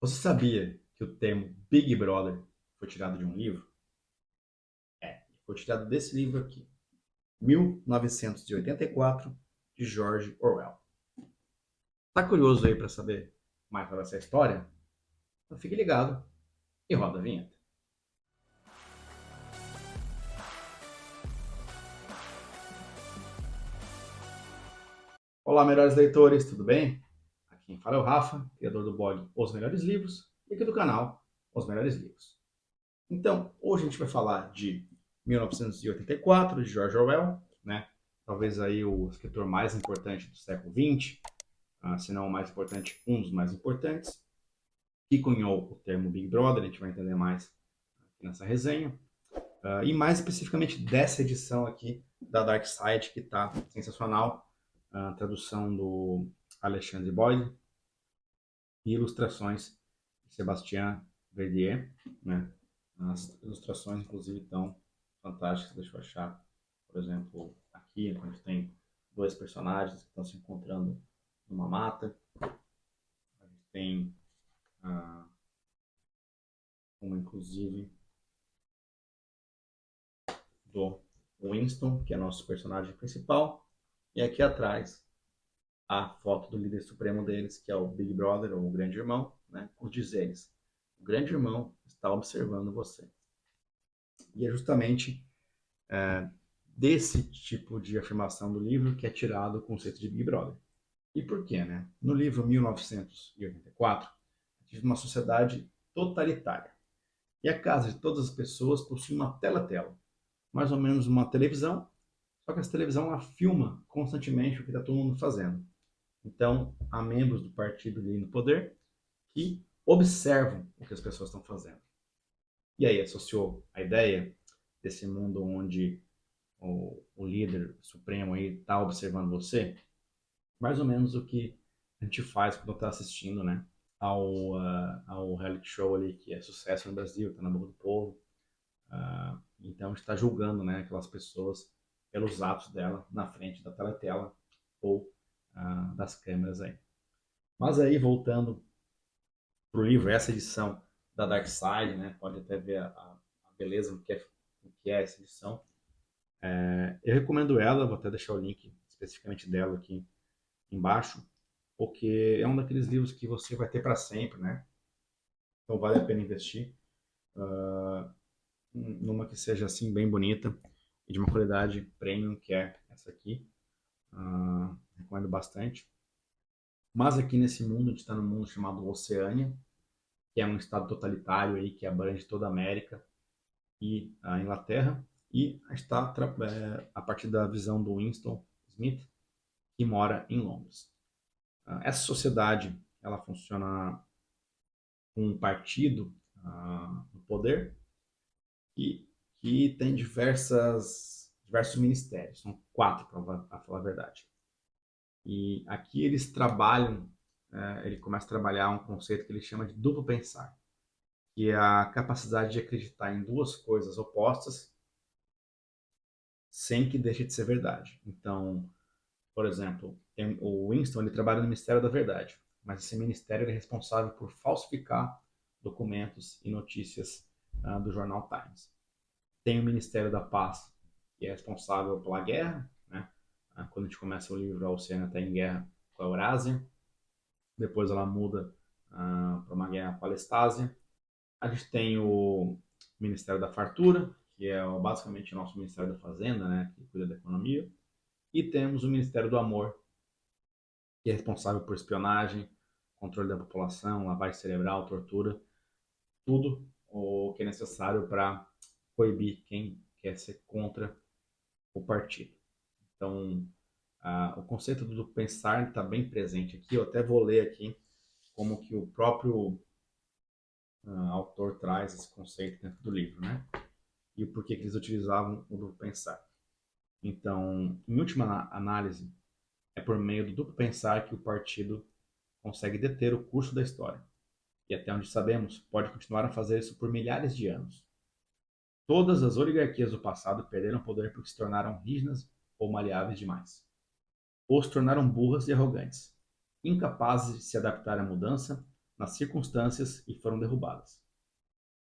Você sabia que o termo Big Brother foi tirado de um livro? Foi tirado desse livro aqui, 1984, de George Orwell. Tá curioso aí para saber mais sobre essa história? Então fique ligado e roda a vinheta. Olá, melhores leitores, tudo bem? Aqui quem fala é o Rafa, criador do blog Os Melhores Livros e aqui do canal Os Melhores Livros. Então, hoje a gente vai falar de 1984, de George Orwell, né? Talvez aí o escritor mais importante do século XX, se não o mais importante, um dos mais importantes, que cunhou o termo Big Brother, a gente vai entender mais aqui nessa resenha, e mais especificamente dessa edição aqui da Dark Side, que está sensacional, a tradução do Alexandre Boyd e ilustrações de Sébastien Verdier, né? As ilustrações, inclusive, estão fantásticas. Deixa eu achar, por exemplo, aqui, onde tem dois personagens que estão se encontrando numa mata. A gente tem uma, inclusive, do Winston, que é nosso personagem principal. E aqui atrás, a foto do líder supremo deles, que é o Big Brother, ou o Grande Irmão, né? Com dizeres: o Grande Irmão está observando você. E é justamente desse tipo de afirmação do livro que é tirado o conceito de Big Brother. E por quê, né? No livro 1984, tive uma sociedade totalitária. E a casa de todas as pessoas possui uma tela-tela, mais ou menos uma televisão, só que essa televisão ela filma constantemente o que está todo mundo fazendo. Então, há membros do partido ali no poder que observam o que as pessoas estão fazendo. E aí associou a ideia desse mundo onde o líder supremo aí está observando você, mais ou menos o que a gente faz quando está assistindo, né, ao reality show ali que é sucesso no Brasil, está na boca do povo. Então está julgando, né, aquelas pessoas pelos atos dela na frente da teletela ou das câmeras aí. Mas aí voltando para o livro, essa edição da Dark Side, né, pode até ver a beleza do que é essa edição. Eu recomendo ela, vou até deixar o link especificamente dela aqui embaixo, porque é um daqueles livros que você vai ter para sempre, né? Então vale a pena investir numa que seja assim bem bonita e de uma qualidade premium, que é essa aqui. Recomendo bastante. Mas aqui nesse mundo, a gente está num mundo chamado Oceânia, que é um estado totalitário aí que abrange toda a América e a Inglaterra, e está a partir da visão do Winston Smith, que mora em Londres. Essa sociedade ela funciona com um partido no poder e que tem diversos ministérios, são quatro para falar a verdade. E aqui eles trabalham, ele começa a trabalhar um conceito que ele chama de duplo pensar, que é a capacidade de acreditar em duas coisas opostas sem que deixe de ser verdade. Então, por exemplo, o Winston ele trabalha no Ministério da Verdade, mas esse ministério é responsável por falsificar documentos e notícias do jornal Times. Tem o Ministério da Paz, que é responsável pela guerra, né? Quando a gente começa o livro, a Oceania está em guerra com a Eurásia, depois ela muda para uma guerra com a Lestásia. A gente tem o Ministério da Fartura, que é basicamente o nosso Ministério da Fazenda, né? Que cuida da economia. E temos o Ministério do Amor, que é responsável por espionagem, controle da população, lavagem cerebral, tortura, tudo o que é necessário para coibir quem quer ser contra o partido. Então, o conceito do pensar está bem presente aqui. Eu até vou ler aqui como que o próprio autor traz esse conceito dentro do livro, né? E o porquê que eles utilizavam o duplo pensar. Então, em última análise, é por meio do duplo pensar que o partido consegue deter o curso da história. E até onde sabemos, pode continuar a fazer isso por milhares de anos. Todas as oligarquias do passado perderam poder porque se tornaram rígidas ou maleáveis demais. Ou se tornaram burras e arrogantes, incapazes de se adaptar à mudança nas circunstâncias e foram derrubadas.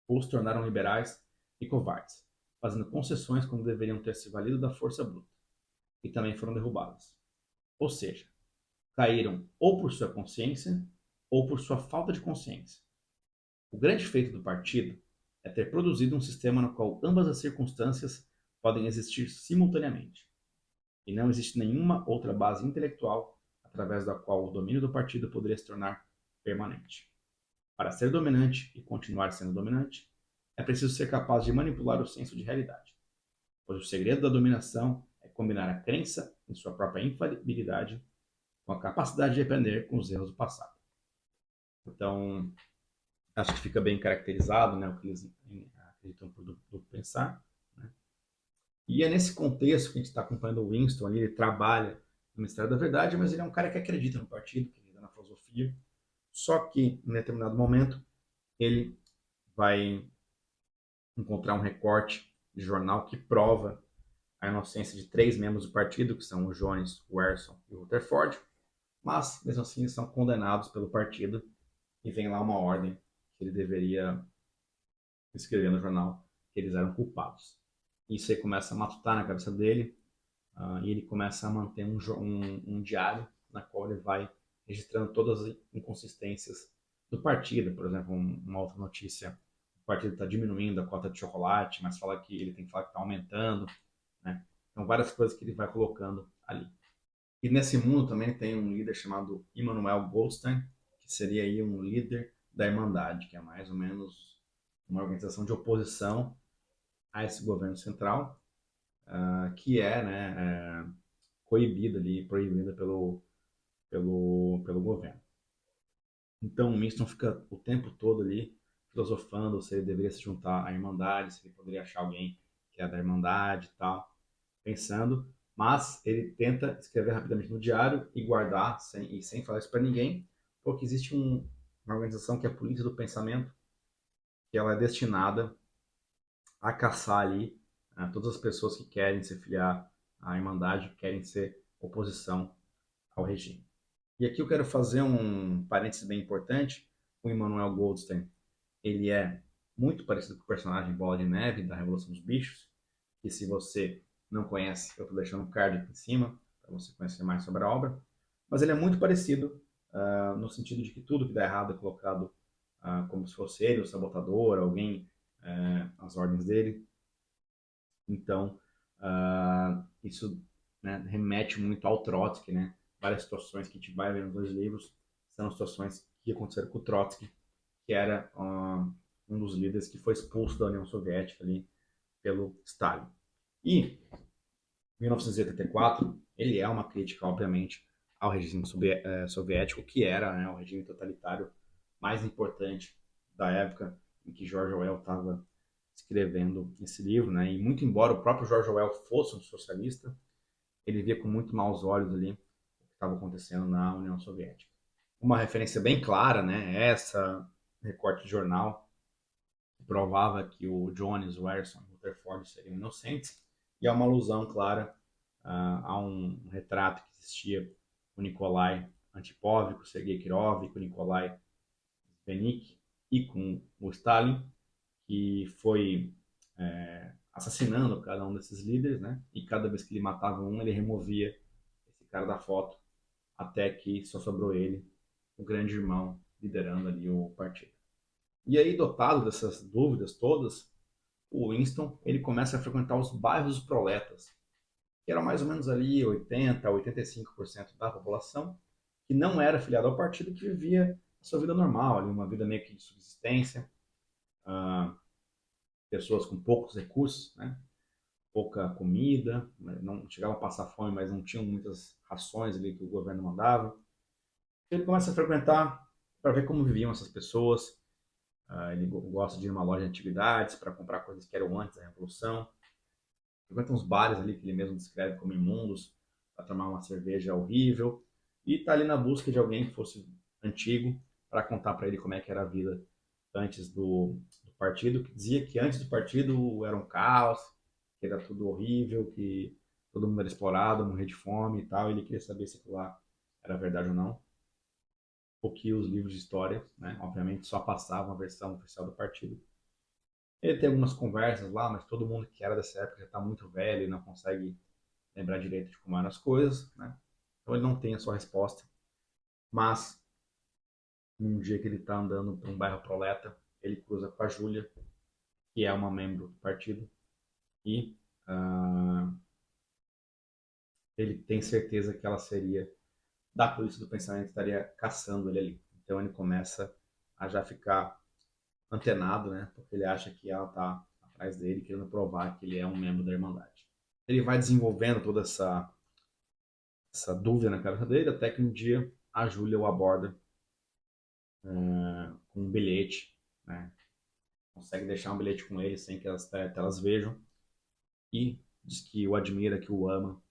Ou se tornaram liberais e covardes, fazendo concessões quando deveriam ter se valido da força bruta, e também foram derrubadas. Ou seja, caíram ou por sua consciência ou por sua falta de consciência. O grande feito do partido é ter produzido um sistema no qual ambas as circunstâncias podem existir simultaneamente, e não existe nenhuma outra base intelectual através da qual o domínio do partido poderia se tornar permanente. Para ser dominante e continuar sendo dominante, é preciso ser capaz de manipular o senso de realidade, pois o segredo da dominação é combinar a crença em sua própria infalibilidade com a capacidade de aprender com os erros do passado. Então, acho que fica bem caracterizado, né, o que eles acreditam por pensar. Né? E é nesse contexto que a gente está acompanhando o Winston ali, ele trabalha no Ministério da Verdade, mas ele é um cara que acredita no partido, que acredita na filosofia, só que em determinado momento ele vai encontrar um recorte de jornal que prova a inocência de 3 membros do partido, que são o Jones, o Erson e o Rutherford, mas mesmo assim são condenados pelo partido e vem lá uma ordem que ele deveria escrever no jornal que eles eram culpados. Isso aí começa a matutar na cabeça dele e ele começa a manter um diário na qual ele vai registrando todas as inconsistências do partido. Por exemplo, uma outra notícia: o partido está diminuindo a cota de chocolate, mas fala que ele tem que falar que está aumentando. Né? Então, várias coisas que ele vai colocando ali. E nesse mundo também tem um líder chamado Immanuel Goldstein, que seria aí um líder da Irmandade, que é mais ou menos uma organização de oposição a esse governo central, que é, né, coibida ali, proibida pelo governo. Então o Winston fica o tempo todo ali filosofando se ele deveria se juntar à Irmandade, se ele poderia achar alguém que é da Irmandade e tal, pensando, mas ele tenta escrever rapidamente no diário e guardar sem falar isso para ninguém, porque existe uma organização que é a Polícia do Pensamento, que ela é destinada a caçar ali todas as pessoas que querem se filiar à Irmandade, que querem ser oposição ao regime. E aqui eu quero fazer um parênteses bem importante. O Immanuel Goldstein, ele é muito parecido com o personagem Bola de Neve, da Revolução dos Bichos, que se você não conhece, eu estou deixando um card aqui em cima, para você conhecer mais sobre a obra. Mas ele é muito parecido, no sentido de que tudo que dá errado é colocado como se fosse ele, o sabotador, alguém às ordens dele. Então, isso, né, remete muito ao Trotsky, né? Várias situações que a gente vai ver nos dois livros são situações que aconteceram com o Trotsky, que era um dos líderes que foi expulso da União Soviética ali pelo Stalin. E 1984, ele é uma crítica, obviamente, ao regime soviético, que era, né, o regime totalitário mais importante da época em que George Orwell estava escrevendo esse livro, né? E muito embora o próprio George Orwell fosse um socialista, ele via com muito maus olhos ali o que estava acontecendo na União Soviética. Uma referência bem clara, né? É essa recorte de jornal que provava que o Jones, o Erson e o Rutherford seriam inocentes, e há uma alusão clara a um retrato que existia com o Nikolai Antipov, com o Sergei Kirov, com o Nikolai Svenik e com o Stalin, que foi assassinando cada um desses líderes, né? E cada vez que ele matava um, ele removia esse cara da foto, até que só sobrou ele, o grande irmão, liderando ali o partido. E aí, dotado dessas dúvidas todas, o Winston ele começa a frequentar os bairros dos proletas, que eram mais ou menos ali 80 a 85% da população, que não era afiliada ao partido, que vivia a sua vida normal, ali, uma vida meio que de subsistência, pessoas com poucos recursos, né? Pouca comida, né? Não chegavam a passar fome, mas não tinham muitas rações ali que o governo mandava. Ele começa a frequentar para ver como viviam essas pessoas. Ele gosta de ir numa loja de antiguidades para comprar coisas que eram antes da Revolução. Frequenta uns bares ali que ele mesmo descreve como imundos, para tomar uma cerveja horrível. E está ali na busca de alguém que fosse antigo para contar para ele como é que era a vida antes do partido, que dizia que antes do partido era um caos, que era tudo horrível, que todo mundo era explorado, morria de fome e tal. E ele queria saber se aquilo lá era verdade ou não. o que os livros de história, né? Obviamente só passavam a versão oficial do partido. Ele tem algumas conversas lá, mas todo mundo que era dessa época já está muito velho e não consegue lembrar direito de como eram as coisas, né? Então ele não tem a sua resposta. Mas, num dia que ele está andando por um bairro proleta, ele cruza com a Júlia, que é uma membro do partido, e ele tem certeza que ela seria da polícia do pensamento, estaria caçando ele ali. Então ele começa a já ficar antenado, né? Porque ele acha que ela está atrás dele, querendo provar que ele é um membro da Irmandade. Ele vai desenvolvendo toda essa dúvida na cabeça dele, até que um dia a Júlia o aborda com um bilhete, né? Consegue deixar um bilhete com ele sem que elas vejam, e diz que o admira, que o ama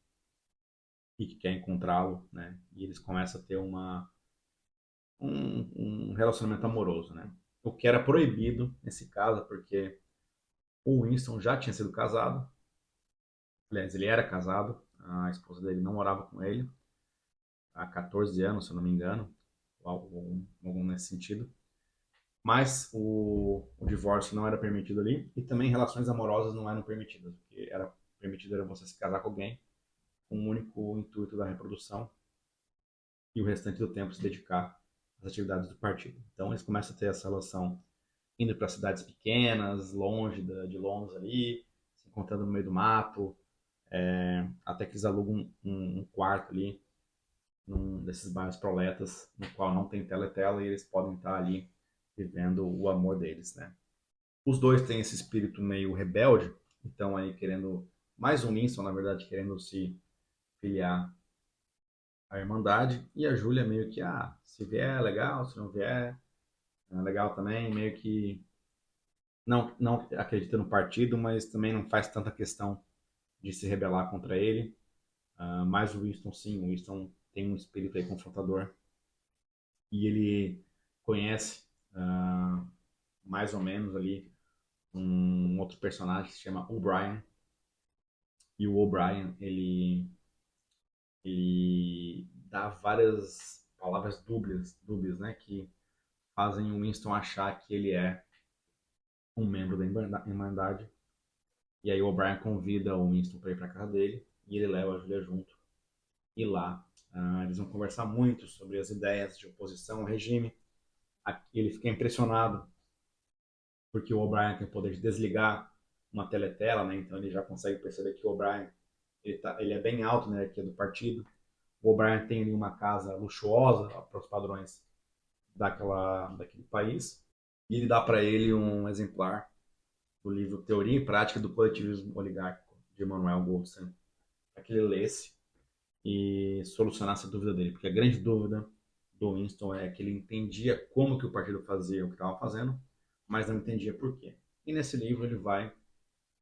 e que quer encontrá-lo, né? E eles começam a ter um relacionamento amoroso, né? O que era proibido nesse caso, porque o Winston já tinha sido casado, aliás, ele era casado, a esposa dele não morava com ele há 14 anos, se eu não me engano, ou algo nesse sentido. Mas o divórcio não era permitido ali, e também relações amorosas não eram permitidas, porque era permitido era você se casar com alguém com o único intuito da reprodução e o restante do tempo se dedicar às atividades do partido. Então eles começam a ter essa relação indo para cidades pequenas, longe de Londres ali, se encontrando no meio do mato, até que eles alugam um quarto ali, num desses bairros proletas, no qual não tem teletela, e eles podem estar ali vivendo o amor deles, né? Os dois têm esse espírito meio rebelde, então aí querendo, mais um Winston, na verdade, querendo se filiar à Irmandade, e a Júlia meio que, se vier é legal, se não vier é legal também, meio que não acredita no partido, mas também não faz tanta questão de se rebelar contra ele. Mas o Winston, sim, o Winston tem um espírito aí confrontador, e ele conhece mais ou menos ali um outro personagem que se chama O'Brien, e o O'Brien, ele dá várias palavras dúbias, né, que fazem o Winston achar que ele é um membro da Irmandade. E aí o O'Brien convida o Winston para ir para casa dele, e ele leva a Julia junto. E lá eles vão conversar muito sobre as ideias de oposição ao regime. Ele fica impressionado porque o O'Brien tem o poder de desligar uma teletela, né? Então ele já consegue perceber que o O'Brien ele é bem alto na hierarquia do partido. O O'Brien tem ali uma casa luxuosa para os padrões daquele país, e ele dá para ele um exemplar do livro Teoria e Prática do Coletivismo Oligárquico, de Manuel Goldstein, para que ele lesse e solucionasse a dúvida dele, porque a grande dúvida do Winston é que ele entendia como que o partido fazia o que estava fazendo, mas não entendia por quê. E nesse livro ele vai,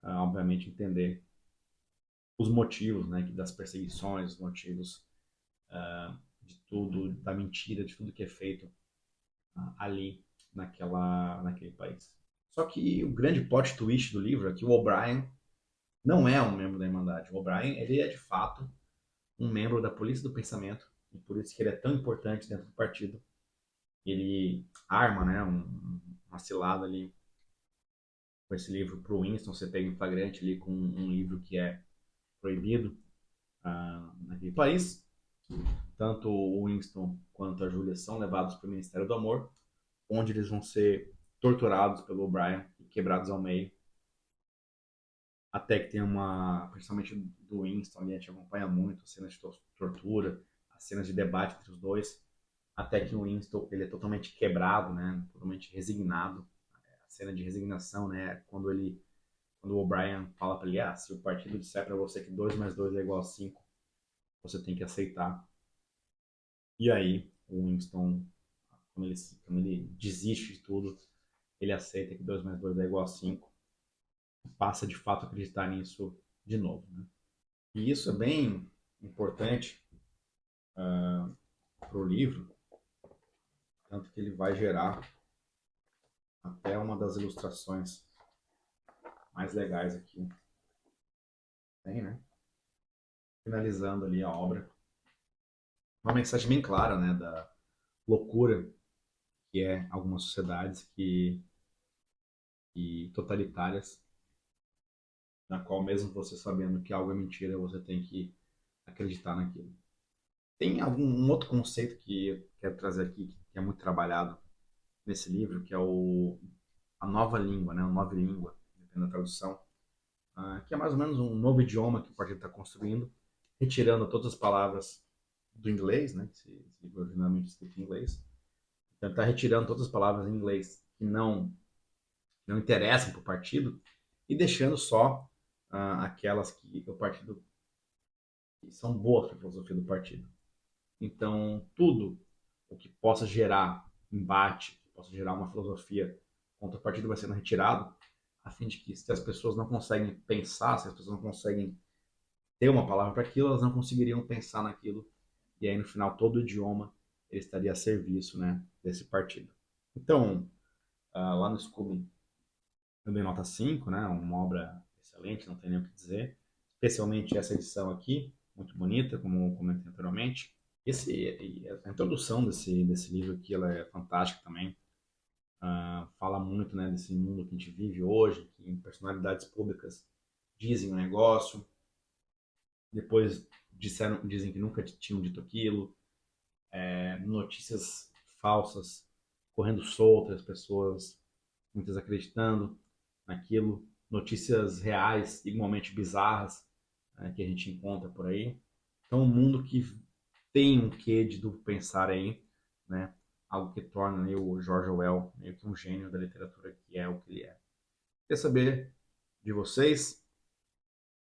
obviamente, entender os motivos, né, das perseguições, os motivos de tudo, da mentira, de tudo que é feito ali naquele país. Só que o grande plot twist do livro é que o O'Brien não é um membro da Irmandade. O O'Brien, ele é de fato um membro da Polícia do Pensamento, e por isso que ele é tão importante dentro do partido. Ele arma, né, uma cilada ali com esse livro para o Winston ser pego em flagrante ali com um livro que é proibido naquele país. Tanto o Winston quanto a Julia são levados para o Ministério do Amor, onde eles vão ser torturados pelo O'Brien e quebrados ao meio. Até que tem principalmente do Winston, a gente acompanha muito as cenas de tortura, as cenas de debate entre os dois, até que o Winston ele é totalmente quebrado, né, totalmente resignado. A cena de resignação, né, quando o O'Brien fala para ele, se o partido disser para você que 2 mais 2 é igual a 5, você tem que aceitar. E aí, o Winston, quando ele desiste de tudo, ele aceita que 2 mais 2 é igual a 5, e passa de fato a acreditar nisso de novo, né? E isso é bem importante para o livro, tanto que ele vai gerar até uma das ilustrações mais legais aqui. Tem, né? Finalizando ali a obra. Uma mensagem bem clara, né? loucura que é algumas sociedades que totalitárias, na qual mesmo você sabendo que algo é mentira, você tem que acreditar naquilo. Tem um outro conceito que eu quero trazer aqui, que é muito trabalhado nesse livro, que é a nova língua, né? A nova língua, dependendo da tradução, que é mais ou menos um novo idioma que o partido está construindo, retirando todas as palavras do inglês, né? Esse livro é originalmente escrito em inglês. Então, ele está retirando todas as palavras em inglês que não interessam para o partido e deixando só aquelas que o partido que são boas para a filosofia do partido. Então, tudo o que possa gerar embate, que possa gerar uma filosofia contra o partido vai sendo retirado, a fim de que se as pessoas não conseguem pensar, se as pessoas não conseguem ter uma palavra para aquilo, elas não conseguiriam pensar naquilo, e aí no final todo o idioma ele estaria a serviço, né, desse partido. Então, lá no Scooby eu dei nota 5, né, uma obra excelente, não tem nem o que dizer, especialmente essa edição aqui, muito bonita, como comentei anteriormente. A introdução desse livro aqui, ela é fantástica também. Fala muito, né, desse mundo que a gente vive hoje, que personalidades públicas dizem um negócio, depois dizem que nunca tinham dito aquilo, notícias falsas correndo soltas, pessoas muitas acreditando naquilo, notícias reais igualmente bizarras, que a gente encontra por aí. Então, um mundo que tem um quê de duplo pensar aí, né? Algo que torna aí o George Orwell meio que um gênio da literatura, que é o que ele é. Quer saber de vocês?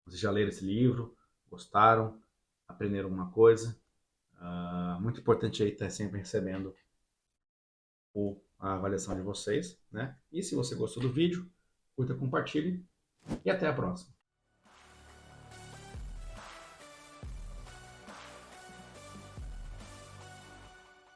Vocês já leram esse livro? Gostaram? Aprenderam alguma coisa? Muito importante aí estar sempre recebendo a avaliação de vocês, né? E se você gostou do vídeo, curta, compartilhe e até a próxima.